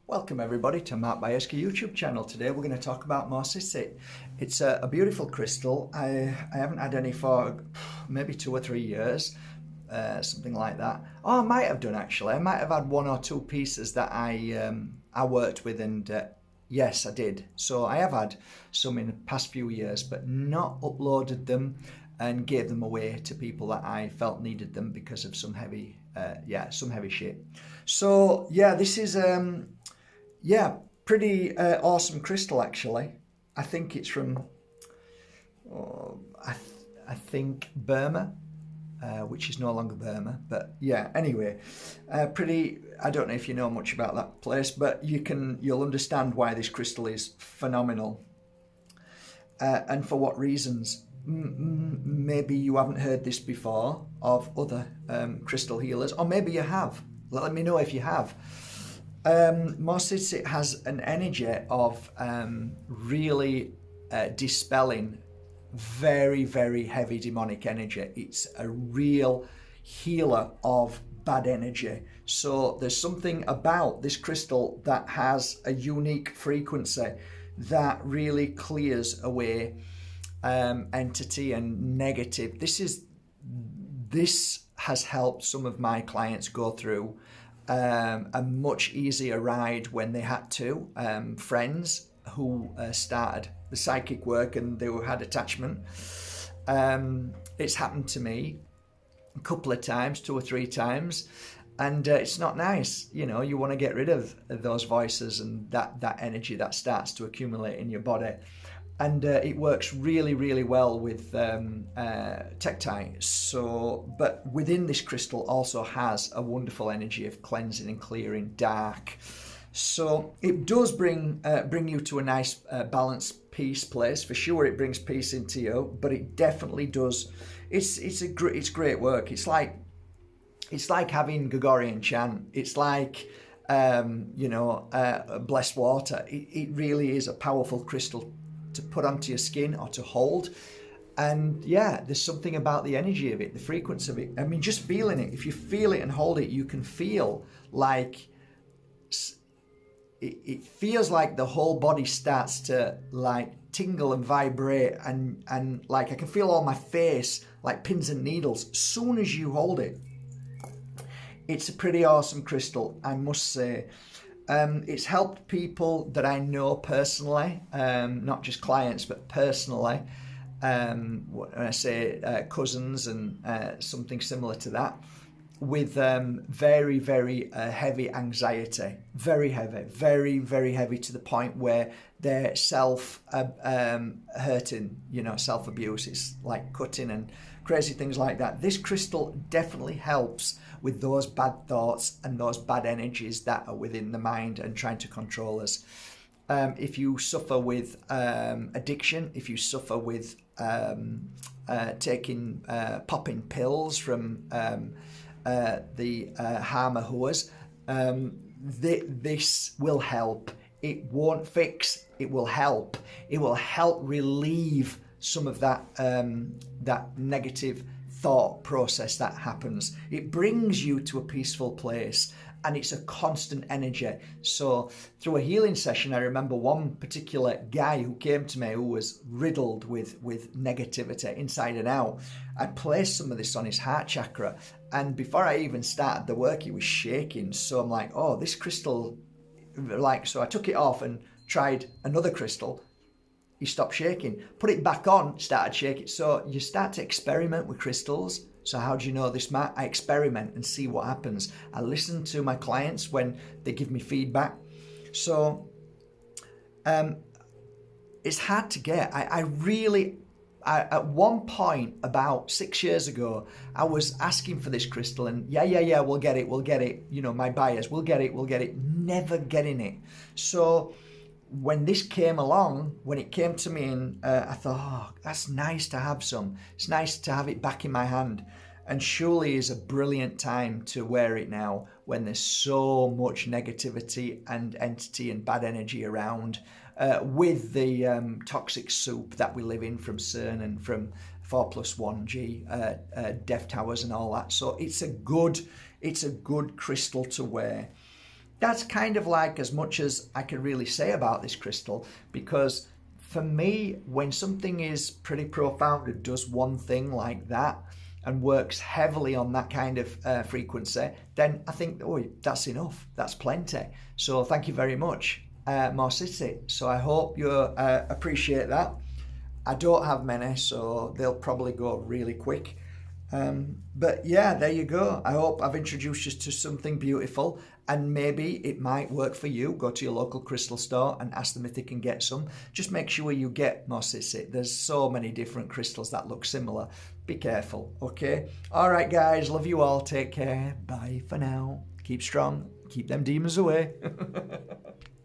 Welcome everybody to Mark Bajerski YouTube channel. Today we're going to talk about Maw Sit Sit. It's a beautiful crystal. I haven't had any for maybe 2 or 3 years, something like that. Oh, I might have done actually. I might have had 1 or 2 pieces that I worked with, and yes, I did. So I have had some in the past few years, but not uploaded them and gave them away to people that I felt needed them because of some heavy shit. So yeah, this is pretty awesome crystal actually. I think it's from I think Burma, which is no longer Burma, but yeah, anyway, pretty. I don't know if you know much about that place, but you'll understand why this crystal is phenomenal, and for what reasons. Maybe you haven't heard this before of other crystal healers, or maybe you have. Let me know if you have. Maw Sit Sit has an energy of really dispelling very, very heavy demonic energy. It's a real healer of bad energy. So there's something about this crystal that has a unique frequency that really clears away entity and negative. This has helped some of my clients go through a much easier ride when they had to. Friends who started the psychic work and they had attachment. It's happened to me a couple of times, 2 or 3 times, and it's not nice. You know, you want to get rid of those voices and that energy that starts to accumulate in your body. And it works really, really well with Tektite. So, but within this crystal also has a wonderful energy of cleansing and clearing dark. So it does bring you to a nice balanced peace place. For sure, it brings peace into you, but it definitely does. It's great work. It's like having Gregorian chant. It's like blessed water. It really is a powerful crystal to put onto your skin or to hold. And yeah, there's something about the energy of it, the frequency of it. I mean, just feeling it. If you feel it and hold it, you can feel like it feels like the whole body starts to like tingle and vibrate, and like I can feel all my face like pins and needles as soon as you hold it. It's a pretty awesome crystal, I must say. It's helped people that I know personally, not just clients, but personally. When I say cousins and something similar to that, with very, very heavy anxiety, very heavy, very, very heavy, to the point where they're self-hurting, self-abuse. It's like cutting and crazy things like that. This crystal definitely helps with those bad thoughts and those bad energies that are within the mind and trying to control us. If you suffer with addiction, if you suffer with popping pills from the Harmahuas, this will help. It won't fix, it will help. It will help relieve some of that negative thought process that happens. It brings you to a peaceful place, and it's a constant energy. So through a healing session, I remember one particular guy who came to me who was riddled with negativity inside and out. I placed some of this on his heart chakra, and before I even started the work, he was shaking. So I'm like, oh, this crystal, so I took it off and tried another crystal. He stopped shaking. Put it back on, started shaking. So you start to experiment with crystals. So how do you know this, Matt? I experiment and see what happens. I listen to my clients when they give me feedback. So it's hard to get. I at one point about 6 years ago, I was asking for this crystal, and yeah, we'll get it. My buyers, we'll get it. Never getting it. So when this came along, when it came to me, and I thought, oh, that's nice to have some. It's nice to have it back in my hand. And surely is a brilliant time to wear it now when there's so much negativity and entity and bad energy around, with the toxic soup that we live in from CERN and from 4+1G, Death Towers and all that. So it's a good crystal to wear. that's kind of like as much as I can really say about this crystal, because for me, when something is pretty profound and does one thing like that and works heavily on that kind of frequency, then I think, oh, that's enough. That's plenty. So thank you very much, Maw Sit Sit. So I hope you appreciate that. I don't have many, so they'll probably go really quick. But yeah, there you go. I hope I've introduced you to something beautiful, and maybe it might work for you. Go to your local crystal store and ask them if they can get some. Just make sure you get Maw Sit Sit. There's so many different crystals that look similar. Be careful, okay? All right, guys. Love you all. Take care. Bye for now. Keep strong. Keep them demons away.